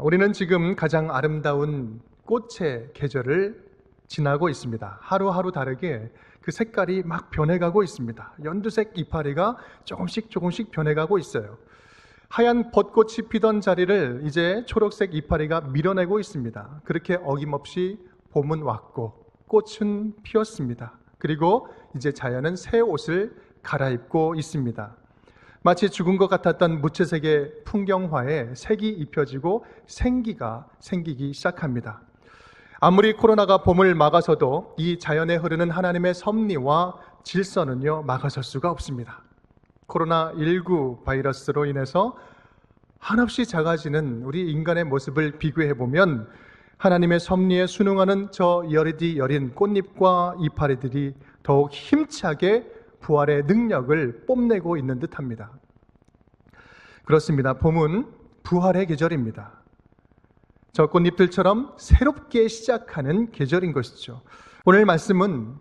우리는 지금 가장 아름다운 꽃의 계절을 지나고 있습니다. 하루하루 다르게 그 색깔이 막 변해가고 있습니다. 연두색 이파리가 조금씩 변해가고 있어요. 하얀 벚꽃이 피던 자리를 이제 초록색 이파리가 밀어내고 있습니다. 그렇게 어김없이 봄은 왔고 꽃은 피었습니다. 그리고 이제 자연은 새 옷을 갈아입고 있습니다. 마치 죽은 것 같았던 무채색의 풍경화에 색이 입혀지고 생기가 생기기 시작합니다. 아무리 코로나가 봄을 막아서도 이 자연에 흐르는 하나님의 섭리와 질서는요, 막아설 수가 없습니다. 코로나19 바이러스로 인해서 한없이 작아지는 우리 인간의 모습을 비교해보면 하나님의 섭리에 순응하는 저 여리디 여린 꽃잎과 이파리들이 더욱 힘차게 부활의 능력을 뽐내고 있는 듯합니다. 그렇습니다. 봄은 부활의 계절입니다. 저 꽃잎들처럼 새롭게 시작하는 계절인 것이죠. 오늘 말씀은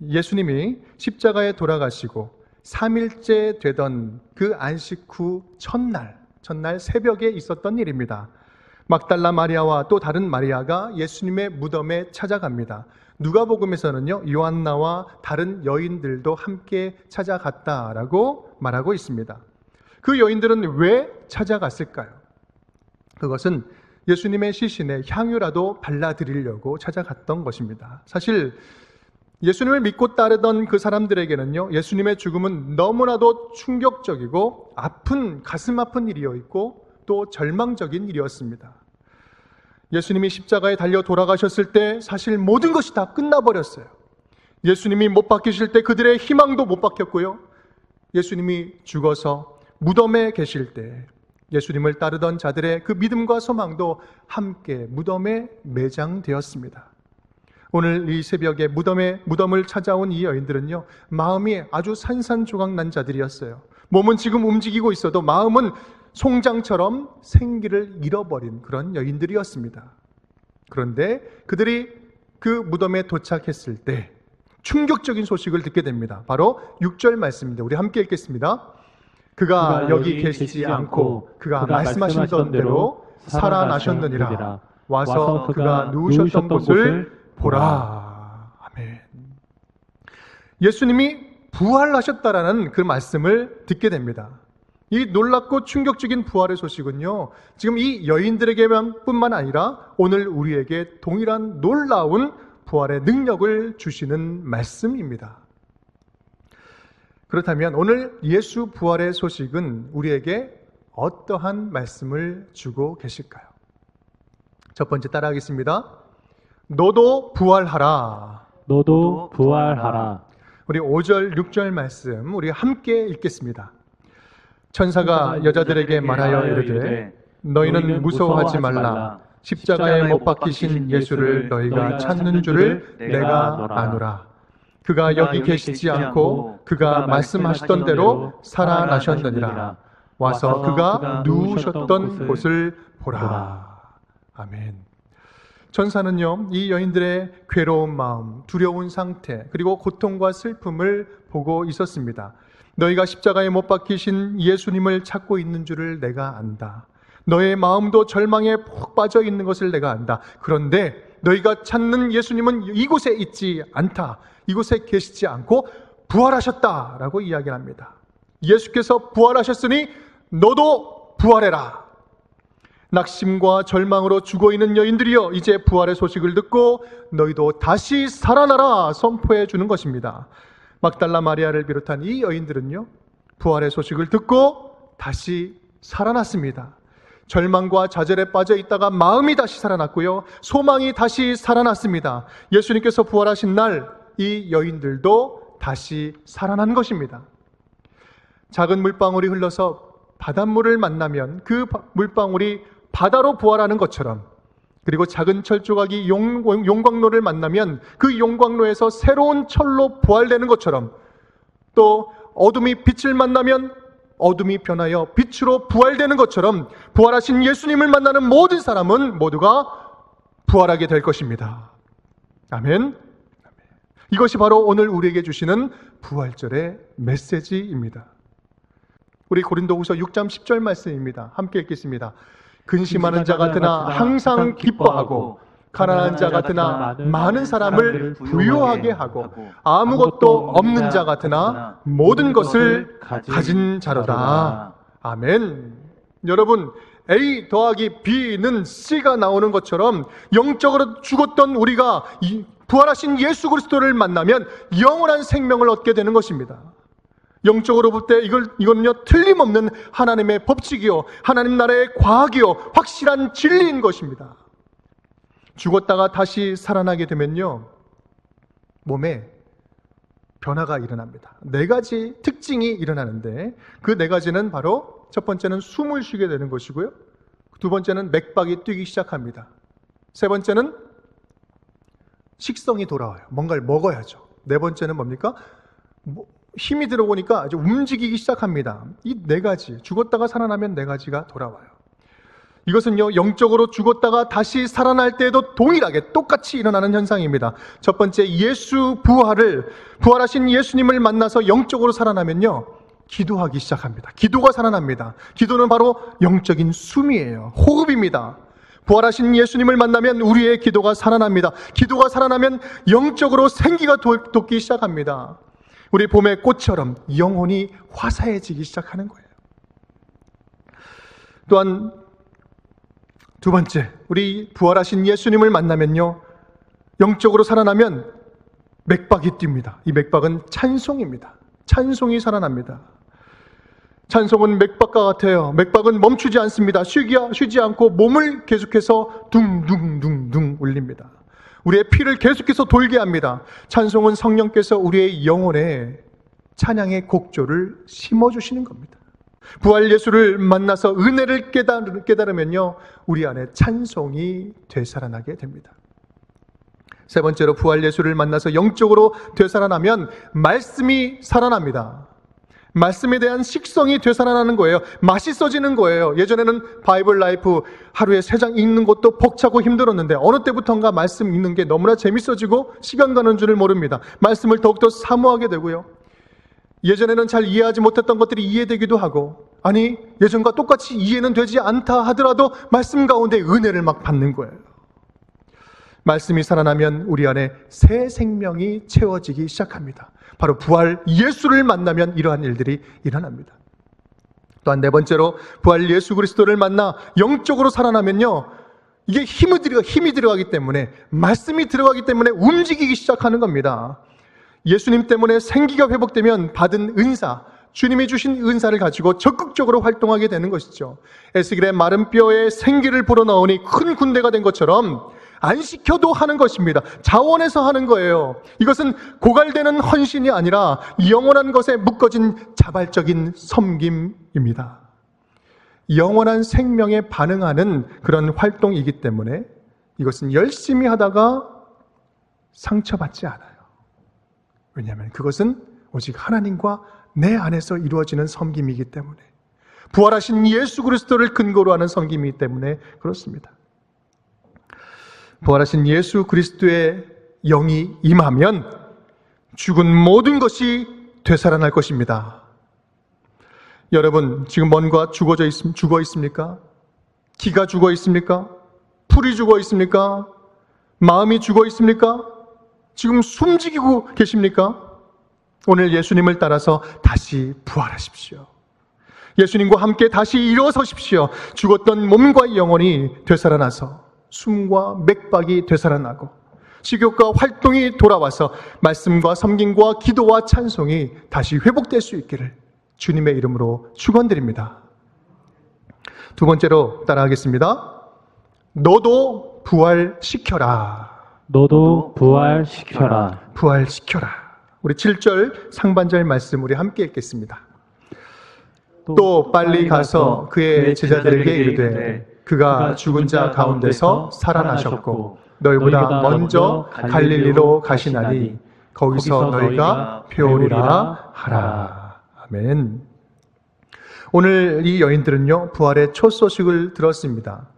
예수님이 십자가에 돌아가시고 3일째 되던 그 안식 후 첫날 새벽에 있었던 일입니다. 막달라 마리아와 또 다른 마리아가 예수님의 무덤에 찾아갑니다. 누가복음에서는요, 요한나와 다른 여인들도 함께 찾아갔다라고 말하고 있습니다. 그 여인들은 왜 찾아갔을까요? 그것은 예수님의 시신에 향유라도 발라드리려고 찾아갔던 것입니다. 사실 예수님을 믿고 따르던 그 사람들에게는요, 예수님의 죽음은 너무나도 충격적이고 가슴 아픈 일이었고 또 절망적인 일이었습니다. 예수님이 십자가에 달려 돌아가셨을 때 사실 모든 것이 다 끝나버렸어요. 예수님이 못 박히실 때 그들의 희망도 못 박혔고요. 예수님이 죽어서 무덤에 계실 때 예수님을 따르던 자들의 그 믿음과 소망도 함께 무덤에 매장되었습니다. 오늘 이 새벽에 무덤을 찾아온 이 여인들은요, 마음이 아주 산산조각 난 자들이었어요. 몸은 지금 움직이고 있어도 마음은 송장처럼 생기를 잃어버린 그런 여인들이었습니다. 그런데 그들이 그 무덤에 도착했을 때 충격적인 소식을 듣게 됩니다. 바로 6절 말씀입니다. 우리 함께 읽겠습니다. 그가 여기 계시지 않고 그가 말씀하셨던 대로 살아나셨느니라. 와서 그가 누우셨던 곳을 보라. 아멘. 예수님이 부활하셨다라는 그 말씀을 듣게 됩니다. 이 놀랍고 충격적인 부활의 소식은요, 지금 이 여인들에게만 뿐만 아니라 오늘 우리에게 동일한 놀라운 부활의 능력을 주시는 말씀입니다. 그렇다면 오늘 예수 부활의 소식은 우리에게 어떠한 말씀을 주고 계실까요? 첫 번째 따라하겠습니다. 너도 부활하라. 너도 부활하라. 우리 5절, 6절 말씀 우리 함께 읽겠습니다. 천사가 여자들에게 말하여 이르되 너희는 무서워하지 말라. 십자가에 못 박히신 예수를 너희가 찾는 줄을 내가 아노라. 그가 여기 계시지 않고 그가 말씀하셨던 대로 살아나셨느니라. 와서 그가 누우셨던 곳을 보라. 아멘. 천사는요, 이 여인들의 괴로운 마음, 두려운 상태, 그리고 고통과 슬픔을 보고 있었습니다. 너희가 십자가에 못 박히신 예수님을 찾고 있는 줄을 내가 안다. 너의 마음도 절망에 푹 빠져 있는 것을 내가 안다. 그런데 너희가 찾는 예수님은 이곳에 있지 않다. 이곳에 계시지 않고 부활하셨다라고 이야기합니다. 예수께서 부활하셨으니 너도 부활해라. 낙심과 절망으로 죽어있는 여인들이여, 이제 부활의 소식을 듣고 너희도 다시 살아나라 선포해 주는 것입니다. 막달라 마리아를 비롯한 이 여인들은요, 부활의 소식을 듣고 다시 살아났습니다. 절망과 좌절에 빠져 있다가 마음이 다시 살아났고요, 소망이 다시 살아났습니다. 예수님께서 부활하신 날 이 여인들도 다시 살아난 것입니다. 작은 물방울이 흘러서 바닷물을 만나면 그 물방울이 바다로 부활하는 것처럼, 그리고 작은 철 조각이 용광로를 만나면 그 용광로에서 새로운 철로 부활되는 것처럼, 또 어둠이 빛을 만나면 어둠이 변하여 빛으로 부활되는 것처럼 부활하신 예수님을 만나는 모든 사람은 모두가 부활하게 될 것입니다. 아멘. 이것이 바로 오늘 우리에게 주시는 부활절의 메시지입니다. 우리 고린도후서 6장 10절 말씀입니다. 함께 읽겠습니다. 근심하는 자 같으나 항상 기뻐하고 가난한 자 같으나 많은 사람을 부유하게 하고 아무것도 없는 자 같으나 모든 것을 가진 자로다. 아멘. 여러분, A 더하기 B는 C가 나오는 것처럼 영적으로 죽었던 우리가 부활하신 예수 그리스도를 만나면 영원한 생명을 얻게 되는 것입니다. 영적으로 볼 때 이건요 틀림없는 하나님의 법칙이요 하나님 나라의 과학이요 확실한 진리인 것입니다. 죽었다가 다시 살아나게 되면요 몸에 변화가 일어납니다. 4가지 특징이 일어나는데 그 4가지는 바로 첫 번째는 숨을 쉬게 되는 것이고요, 두 번째는 맥박이 뛰기 시작합니다. 세 번째는 식성이 돌아와요. 뭔가를 먹어야죠. 네 번째는 뭡니까? 힘이 들어오니까 아주 움직이기 시작합니다. 이 4가지, 죽었다가 살아나면 4가지가 돌아와요. 이것은요 영적으로 죽었다가 다시 살아날 때에도 동일하게 똑같이 일어나는 현상입니다. 첫 번째, 부활하신 예수님을 만나서 영적으로 살아나면요 기도하기 시작합니다. 기도가 살아납니다. 기도는 바로 영적인 숨이에요. 호흡입니다. 부활하신 예수님을 만나면 우리의 기도가 살아납니다. 기도가 살아나면 영적으로 생기가 돋기 시작합니다. 우리 봄의 꽃처럼 영혼이 화사해지기 시작하는 거예요. 또한 두 번째, 우리 부활하신 예수님을 만나면요 영적으로 살아나면 맥박이 뜁니다. 이 맥박은 찬송입니다. 찬송이 살아납니다. 찬송은 맥박과 같아요. 맥박은 멈추지 않습니다. 쉬지 않고 몸을 계속해서 둥둥둥둥 울립니다. 우리의 피를 계속해서 돌게 합니다. 찬송은 성령께서 우리의 영혼에 찬양의 곡조를 심어주시는 겁니다. 부활 예수를 만나서 은혜를 깨달으면요 우리 안에 찬송이 되살아나게 됩니다. 세 번째로, 부활 예수를 만나서 영적으로 되살아나면 말씀이 살아납니다. 말씀에 대한 식성이 되살아나는 거예요. 맛있어지는 거예요. 예전에는 바이블 라이프 하루에 3장 읽는 것도 벅차고 힘들었는데 어느 때부턴가 말씀 읽는 게 너무나 재밌어지고 시간 가는 줄을 모릅니다. 말씀을 더욱더 사모하게 되고요, 예전에는 잘 이해하지 못했던 것들이 이해되기도 하고, 아니 예전과 똑같이 이해는 되지 않다 하더라도 말씀 가운데 은혜를 막 받는 거예요. 말씀이 살아나면 우리 안에 새 생명이 채워지기 시작합니다. 바로 부활 예수를 만나면 이러한 일들이 일어납니다. 또한 네 번째로, 부활 예수 그리스도를 만나 영적으로 살아나면요 이게 힘이 들어가기 때문에, 말씀이 들어가기 때문에 움직이기 시작하는 겁니다. 예수님 때문에 생기가 회복되면 받은 은사, 주님이 주신 은사를 가지고 적극적으로 활동하게 되는 것이죠. 에스겔의 마른 뼈에 생기를 불어넣으니 큰 군대가 된 것처럼 안 시켜도 하는 것입니다. 자원해서 하는 거예요. 이것은 고갈되는 헌신이 아니라 영원한 것에 묶어진 자발적인 섬김입니다. 영원한 생명에 반응하는 그런 활동이기 때문에 이것은 열심히 하다가 상처받지 않아요. 왜냐하면 그것은 오직 하나님과 내 안에서 이루어지는 섬김이기 때문에, 부활하신 예수 그리스도를 근거로 하는 섬김이기 때문에 그렇습니다. 부활하신 예수 그리스도의 영이 임하면 죽은 모든 것이 되살아날 것입니다. 여러분, 지금 뭔가 죽어 있습니까? 기가 죽어 있습니까? 풀이 죽어 있습니까? 마음이 죽어 있습니까? 지금 숨지고 계십니까? 오늘 예수님을 따라서 다시 부활하십시오. 예수님과 함께 다시 일어서십시오. 죽었던 몸과 영혼이 되살아나서 숨과 맥박이 되살아나고 식욕과 활동이 돌아와서 말씀과 섬김과 기도와 찬송이 다시 회복될 수 있기를 주님의 이름으로 축원드립니다. 두 번째로 따라하겠습니다. 너도 부활시켜라. 너도 부활시켜라. 부활시켜라. 우리 7절 상반절 말씀 우리 함께 읽겠습니다. 또 빨리 가서 그의 제자들에게 이르되 그가 죽은 자 가운데서 살아나셨고 너희보다 먼저 갈릴리로 가시나니 거기서 너희가 배우리라 하라. 아멘. 오늘 이 여인들은요 부활의 첫 소식을 들었습니다.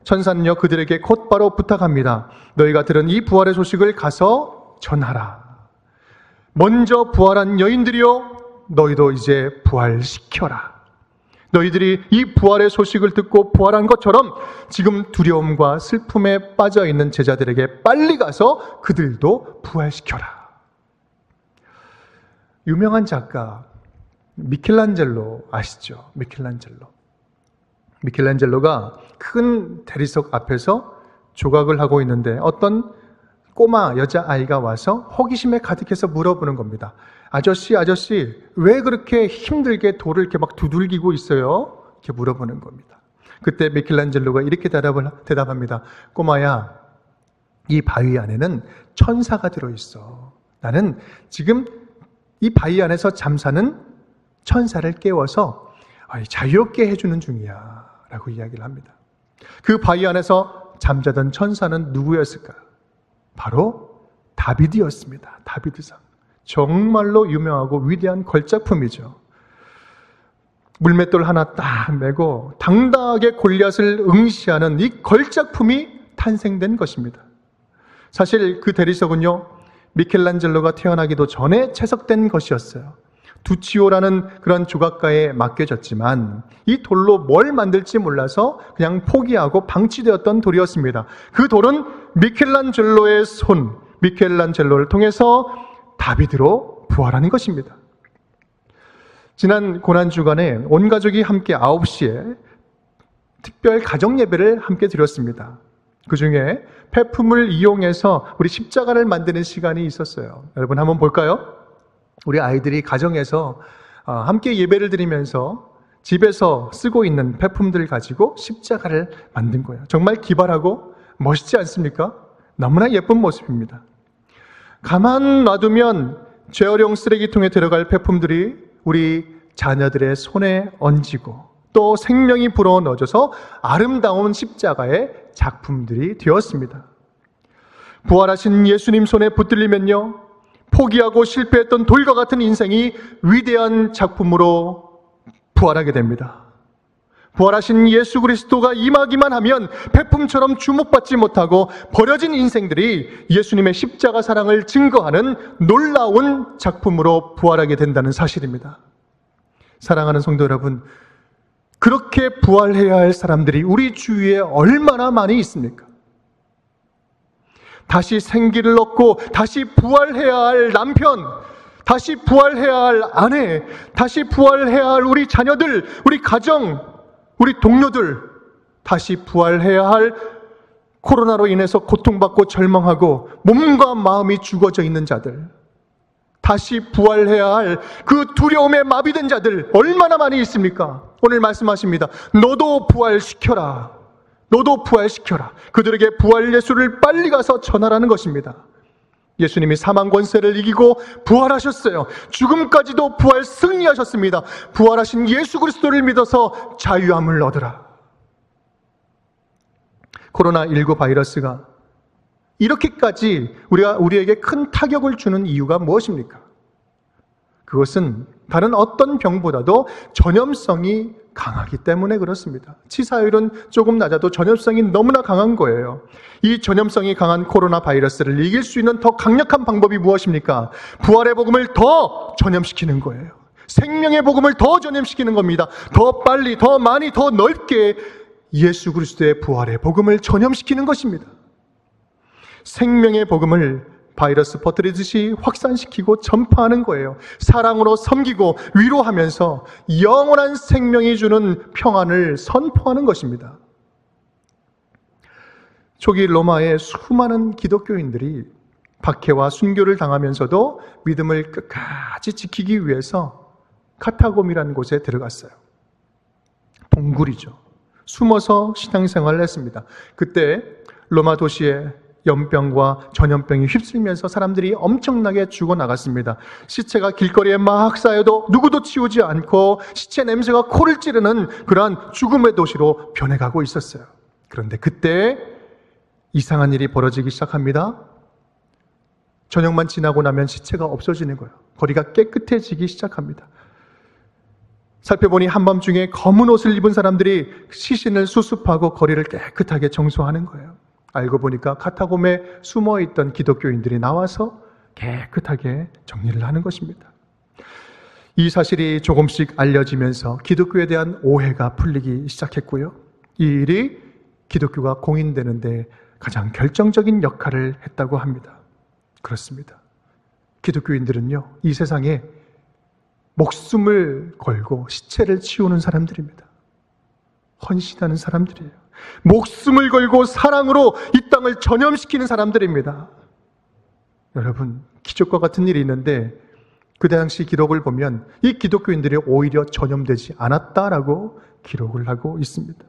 천사는요 그들에게 곧바로 부탁합니다. 너희가 들은 이 부활의 소식을 가서 전하라. 먼저 부활한 여인들이여, 너희도 이제 부활시켜라. 너희들이 이 부활의 소식을 듣고 부활한 것처럼 지금 두려움과 슬픔에 빠져 있는 제자들에게 빨리 가서 그들도 부활시켜라. 유명한 작가 미켈란젤로 아시죠? 미켈란젤로가 큰 대리석 앞에서 조각을 하고 있는데 어떤 꼬마 여자아이가 와서 호기심에 가득해서 물어보는 겁니다. 아저씨, 왜 그렇게 힘들게 돌을 이렇게 막 두들기고 있어요? 이렇게 물어보는 겁니다. 그때 미켈란젤로가 이렇게 대답합니다. 꼬마야, 이 바위 안에는 천사가 들어있어. 나는 지금 이 바위 안에서 잠사는 천사를 깨워서 자유롭게 해주는 중이야. 라고 이야기를 합니다. 그 바위 안에서 잠자던 천사는 누구였을까요? 바로 다비드였습니다. 다비드상. 정말로 유명하고 위대한 걸작품이죠. 물맷돌 하나 딱 메고 당당하게 골리앗을 응시하는 이 걸작품이 탄생된 것입니다. 사실 그 대리석은요, 미켈란젤로가 태어나기도 전에 채석된 것이었어요. 두치오라는 그런 조각가에 맡겨졌지만 이 돌로 뭘 만들지 몰라서 그냥 포기하고 방치되었던 돌이었습니다. 그 돌은 미켈란젤로의 손, 미켈란젤로를 통해서 다비드로 부활하는 것입니다. 지난 고난주간에 온 가족이 함께 9시에 특별 가정 예배를 함께 드렸습니다. 그 중에 폐품을 이용해서 우리 십자가를 만드는 시간이 있었어요. 여러분 한번 볼까요? 우리 아이들이 가정에서 함께 예배를 드리면서 집에서 쓰고 있는 폐품들을 가지고 십자가를 만든 거예요. 정말 기발하고 멋있지 않습니까? 너무나 예쁜 모습입니다. 가만 놔두면 재활용 쓰레기통에 들어갈 폐품들이 우리 자녀들의 손에 얹히고 또 생명이 불어넣어져서 아름다운 십자가의 작품들이 되었습니다. 부활하신 예수님 손에 붙들리면요, 포기하고 실패했던 돌과 같은 인생이 위대한 작품으로 부활하게 됩니다. 부활하신 예수 그리스도가 임하기만 하면 폐품처럼 주목받지 못하고 버려진 인생들이 예수님의 십자가 사랑을 증거하는 놀라운 작품으로 부활하게 된다는 사실입니다. 사랑하는 성도 여러분, 그렇게 부활해야 할 사람들이 우리 주위에 얼마나 많이 있습니까? 다시 생기를 얻고 다시 부활해야 할 남편, 다시 부활해야 할 아내, 다시 부활해야 할 우리 자녀들, 우리 가정, 우리 동료들, 다시 부활해야 할 코로나로 인해서 고통받고 절망하고 몸과 마음이 죽어져 있는 자들, 다시 부활해야 할 그 두려움에 마비된 자들 얼마나 많이 있습니까? 오늘 말씀하십니다. 너도 부활시켜라. 너도 부활시켜라. 그들에게 부활 예수를 빨리 가서 전하라는 것입니다. 예수님이 사망 권세를 이기고 부활하셨어요. 죽음까지도 부활 승리하셨습니다. 부활하신 예수 그리스도를 믿어서 자유함을 얻으라. 코로나19 바이러스가 이렇게까지 우리에게 큰 타격을 주는 이유가 무엇입니까? 그것은 다른 어떤 병보다도 전염성이 강하기 때문에 그렇습니다. 치사율은 조금 낮아도 전염성이 너무나 강한 거예요. 이 전염성이 강한 코로나 바이러스를 이길 수 있는 더 강력한 방법이 무엇입니까? 부활의 복음을 더 전염시키는 거예요. 생명의 복음을 더 전염시키는 겁니다. 더 빨리, 더 많이, 더 넓게 예수 그리스도의 부활의 복음을 전염시키는 것입니다. 생명의 복음을 바이러스 퍼뜨리듯이 확산시키고 전파하는 거예요. 사랑으로 섬기고 위로하면서 영원한 생명이 주는 평안을 선포하는 것입니다. 초기 로마의 수많은 기독교인들이 박해와 순교를 당하면서도 믿음을 끝까지 지키기 위해서 카타콤이라는 곳에 들어갔어요. 동굴이죠. 숨어서 신앙생활을 했습니다. 그때 로마 도시에 연병과 전염병이 휩쓸면서 사람들이 엄청나게 죽어나갔습니다. 시체가 길거리에 막 쌓여도 누구도 치우지 않고 시체 냄새가 코를 찌르는 그러한 죽음의 도시로 변해가고 있었어요. 그런데 그때 이상한 일이 벌어지기 시작합니다. 저녁만 지나고 나면 시체가 없어지는 거예요. 거리가 깨끗해지기 시작합니다. 살펴보니 한밤중에 검은 옷을 입은 사람들이 시신을 수습하고 거리를 깨끗하게 청소하는 거예요. 알고 보니까 카타콤에 숨어있던 기독교인들이 나와서 깨끗하게 정리를 하는 것입니다. 이 사실이 조금씩 알려지면서 기독교에 대한 오해가 풀리기 시작했고요. 이 일이 기독교가 공인되는데 가장 결정적인 역할을 했다고 합니다. 그렇습니다. 기독교인들은요, 이 세상에 목숨을 걸고 시체를 치우는 사람들입니다. 헌신하는 사람들이에요. 목숨을 걸고 사랑으로 이 땅을 전염시키는 사람들입니다. 여러분, 기적과 같은 일이 있는데 그 당시 기록을 보면 이 기독교인들이 오히려 전염되지 않았다라고 기록을 하고 있습니다.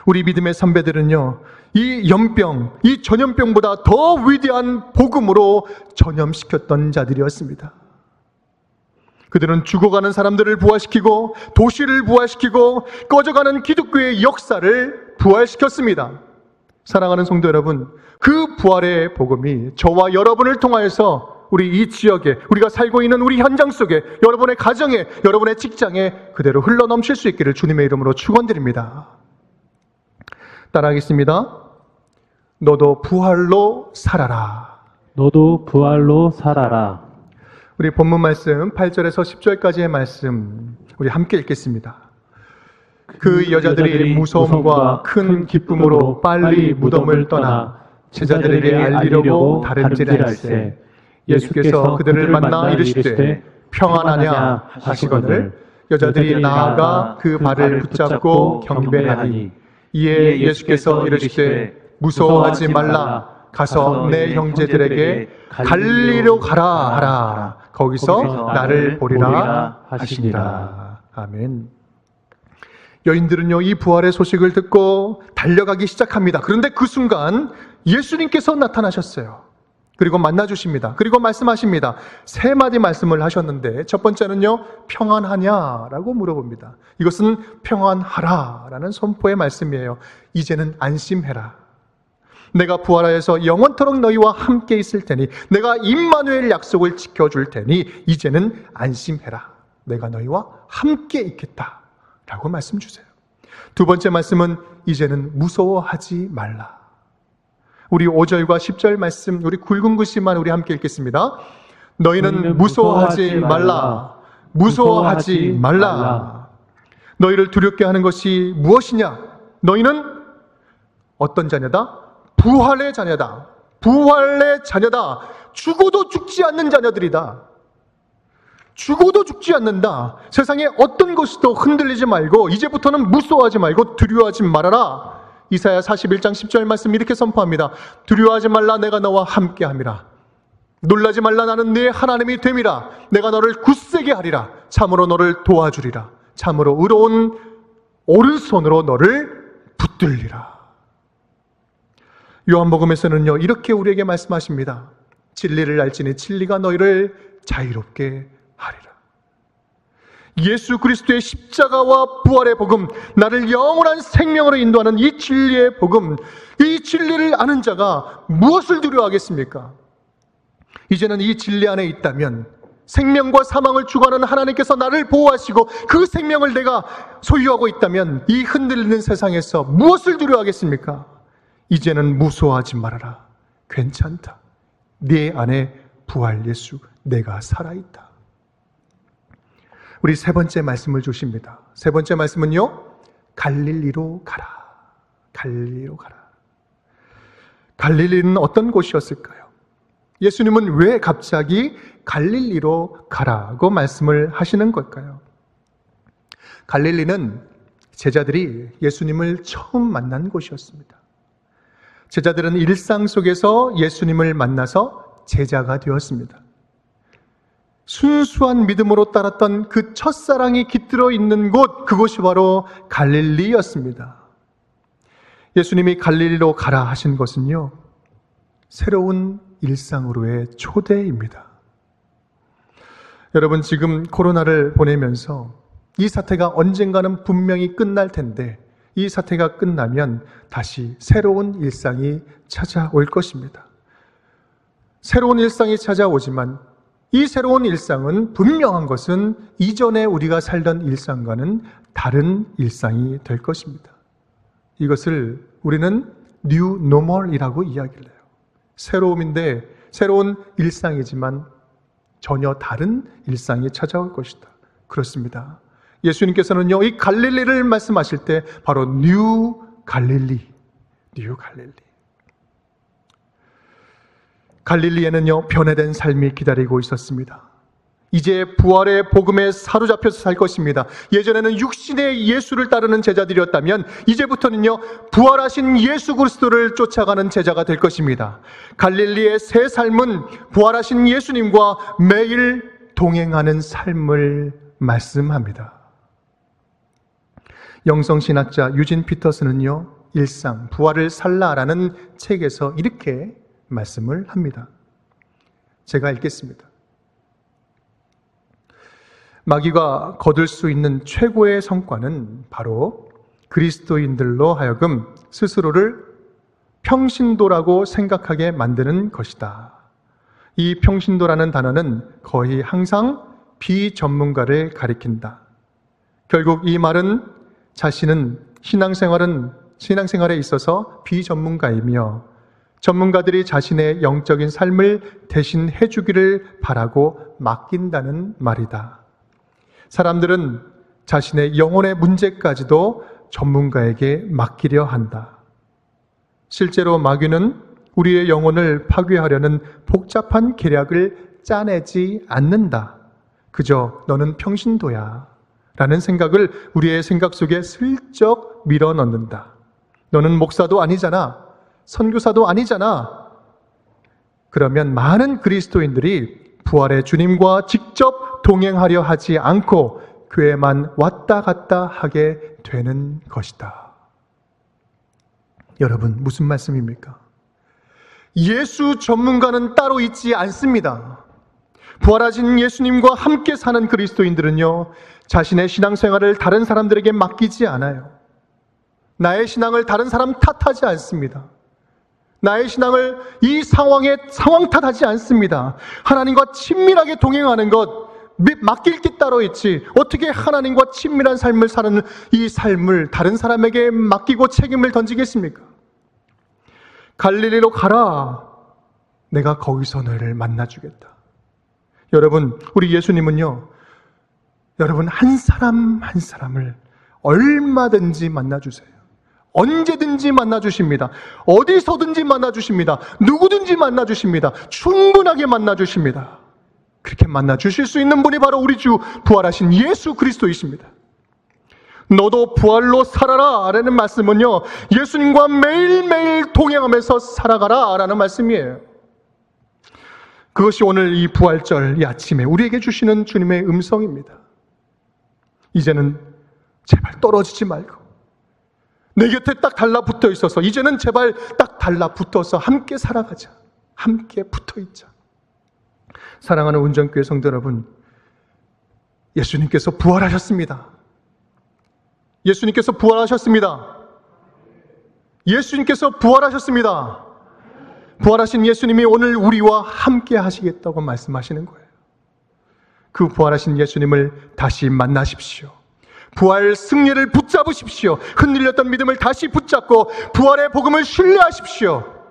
우리 믿음의 선배들은요, 이 연병, 이 전염병보다 더 위대한 복음으로 전염시켰던 자들이었습니다. 그들은 죽어가는 사람들을 부활시키고 도시를 부활시키고 꺼져가는 기독교의 역사를 부활시켰습니다. 사랑하는 성도 여러분, 그 부활의 복음이 저와 여러분을 통하여서 우리 이 지역에, 우리가 살고 있는 우리 현장 속에, 여러분의 가정에, 여러분의 직장에 그대로 흘러넘칠 수 있기를 주님의 이름으로 축원드립니다. 따라하겠습니다. 너도 부활로 살아라. 너도 부활로 살아라. 우리 본문 말씀 8절에서 10절까지의 말씀 우리 함께 읽겠습니다. 그 여자들이 무서움과 큰 기쁨으로 빨리 무덤을 떠나 제자들에게 알리려고 다름질할세 예수께서 그들을 만나 이르시되 평안하냐 하시거늘 여자들이 나아가 그 발을 붙잡고 경배하니 이에 예수께서 이르시되 무서워하지 말라 가서 내 형제들에게 갈릴리로 가라 하라 거기서 나를 보리라 하시니라. 아멘. 여인들은요, 이 부활의 소식을 듣고 달려가기 시작합니다. 그런데 그 순간 예수님께서 나타나셨어요. 그리고 만나주십니다. 그리고 말씀하십니다. 세 마디 말씀을 하셨는데 첫 번째는요, 평안하냐라고 물어봅니다. 이것은 평안하라라는 선포의 말씀이에요. 이제는 안심해라. 내가 부활하여서 영원토록 너희와 함께 있을 테니 내가 임마누엘 약속을 지켜줄 테니 이제는 안심해라. 내가 너희와 함께 있겠다 라고 말씀 주세요. 두 번째 말씀은 이제는 무서워하지 말라. 우리 5절과 10절 말씀 우리 굵은 글씨만 우리 함께 읽겠습니다. 너희는 무서워하지 말라. 무서워하지 말라. 너희를 두렵게 하는 것이 무엇이냐? 너희는 어떤 자녀다? 부활의 자녀다. 부활의 자녀다. 죽어도 죽지 않는 자녀들이다. 죽어도 죽지 않는다. 세상에 어떤 것도 흔들리지 말고 이제부터는 무서워하지 말고 두려워하지 말아라. 이사야 41장 10절 말씀 이렇게 선포합니다. 두려워하지 말라. 내가 너와 함께함이라. 놀라지 말라. 나는 네 하나님이 됨이라. 내가 너를 굳세게 하리라. 참으로 너를 도와주리라. 참으로 의로운 오른손으로 너를 붙들리라. 요한복음에서는요, 이렇게 우리에게 말씀하십니다. 진리를 알지니 진리가 너희를 자유롭게 하리라. 예수 그리스도의 십자가와 부활의 복음, 나를 영원한 생명으로 인도하는 이 진리의 복음, 이 진리를 아는 자가 무엇을 두려워하겠습니까? 이제는 이 진리 안에 있다면 생명과 사망을 주관하는 하나님께서 나를 보호하시고 그 생명을 내가 소유하고 있다면 이 흔들리는 세상에서 무엇을 두려워하겠습니까? 이제는 무서워하지 말아라. 괜찮다. 네 안에 부활 예수, 내가 살아있다. 우리 세 번째 말씀을 주십니다. 세 번째 말씀은요, 갈릴리로 가라. 갈릴리로 가라. 갈릴리는 어떤 곳이었을까요? 예수님은 왜 갑자기 갈릴리로 가라고 말씀을 하시는 걸까요? 갈릴리는 제자들이 예수님을 처음 만난 곳이었습니다. 제자들은 일상 속에서 예수님을 만나서 제자가 되었습니다. 순수한 믿음으로 따랐던 그 첫사랑이 깃들어 있는 곳, 그곳이 바로 갈릴리였습니다. 예수님이 갈릴리로 가라 하신 것은요, 새로운 일상으로의 초대입니다. 여러분, 지금 코로나를 보내면서 이 사태가 언젠가는 분명히 끝날 텐데 이 사태가 끝나면 다시 새로운 일상이 찾아올 것입니다. 새로운 일상이 찾아오지만 이 새로운 일상은 분명한 것은 이전에 우리가 살던 일상과는 다른 일상이 될 것입니다. 이것을 우리는 New Normal이라고 이야기를 해요. 새로움인데 새로운 일상이지만 전혀 다른 일상이 찾아올 것이다. 그렇습니다. 예수님께서는요, 이 갈릴리를 말씀하실 때 바로 뉴 갈릴리. 갈릴리에는요, 변화된 삶이 기다리고 있었습니다. 이제 부활의 복음에 사로잡혀서 살 것입니다. 예전에는 육신의 예수를 따르는 제자들이었다면 이제부터는요, 부활하신 예수 그리스도를 쫓아가는 제자가 될 것입니다. 갈릴리의 새 삶은 부활하신 예수님과 매일 동행하는 삶을 말씀합니다. 영성신학자 유진 피터스는요, 일상, 부활을 살라라는 책에서 이렇게 말씀을 합니다. 제가 읽겠습니다. 마귀가 거둘 수 있는 최고의 성과는 바로 그리스도인들로 하여금 스스로를 평신도라고 생각하게 만드는 것이다. 이 평신도라는 단어는 거의 항상 비전문가를 가리킨다. 결국 이 말은 자신은 신앙생활에 있어서 비전문가이며 전문가들이 자신의 영적인 삶을 대신 해주기를 바라고 맡긴다는 말이다. 사람들은 자신의 영혼의 문제까지도 전문가에게 맡기려 한다. 실제로 마귀는 우리의 영혼을 파괴하려는 복잡한 계략을 짜내지 않는다. 그저 너는 평신도야 라는 생각을 우리의 생각 속에 슬쩍 밀어넣는다. 너는 목사도 아니잖아. 선교사도 아니잖아. 그러면 많은 그리스도인들이 부활의 주님과 직접 동행하려 하지 않고 교회만 왔다 갔다 하게 되는 것이다. 여러분, 무슨 말씀입니까? 예수 전문가는 따로 있지 않습니다. 부활하신 예수님과 함께 사는 그리스도인들은요, 자신의 신앙생활을 다른 사람들에게 맡기지 않아요. 나의 신앙을 다른 사람 탓하지 않습니다. 나의 신앙을 이 상황 탓하지 않습니다. 하나님과 친밀하게 동행하는 것, 맡길 게 따로 있지. 어떻게 하나님과 친밀한 삶을 사는 이 삶을 다른 사람에게 맡기고 책임을 던지겠습니까? 갈릴리로 가라. 내가 거기서 너를 만나주겠다. 여러분, 우리 예수님은요, 여러분 한 사람 한 사람을 얼마든지 만나주세요. 언제든지 만나주십니다. 어디서든지 만나주십니다. 누구든지 만나주십니다. 충분하게 만나주십니다. 그렇게 만나주실 수 있는 분이 바로 우리 주 부활하신 예수 그리스도이십니다. 너도 부활로 살아라 라는 말씀은요, 예수님과 매일매일 동행하면서 살아가라 라는 말씀이에요. 그것이 오늘 이 부활절 이 아침에 우리에게 주시는 주님의 음성입니다. 이제는 제발 떨어지지 말고 내 곁에 딱 달라붙어 있어서 이제는 제발 딱 달라붙어서 함께 살아가자. 함께 붙어있자. 사랑하는 운전교회 성도 여러분, 예수님께서 부활하셨습니다. 예수님께서 부활하셨습니다. 예수님께서 부활하셨습니다. 부활하신 예수님이 오늘 우리와 함께 하시겠다고 말씀하시는 거예요. 그 부활하신 예수님을 다시 만나십시오. 부활 승리를 붙잡으십시오. 흔들렸던 믿음을 다시 붙잡고 부활의 복음을 신뢰하십시오.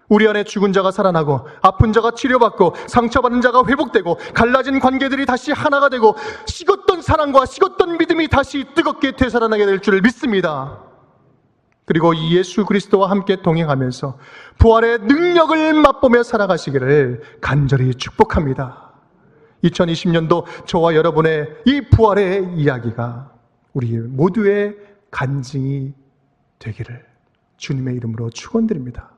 우리 안에 죽은 자가 살아나고 아픈 자가 치료받고 상처받은 자가 회복되고 갈라진 관계들이 다시 하나가 되고 식었던 사랑과 식었던 믿음이 다시 뜨겁게 되살아나게 될 줄 믿습니다. 그리고 예수 그리스도와 함께 동행하면서 부활의 능력을 맛보며 살아가시기를 간절히 축복합니다. 2020년도 저와 여러분의 이 부활의 이야기가 우리 모두의 간증이 되기를 주님의 이름으로 축원드립니다.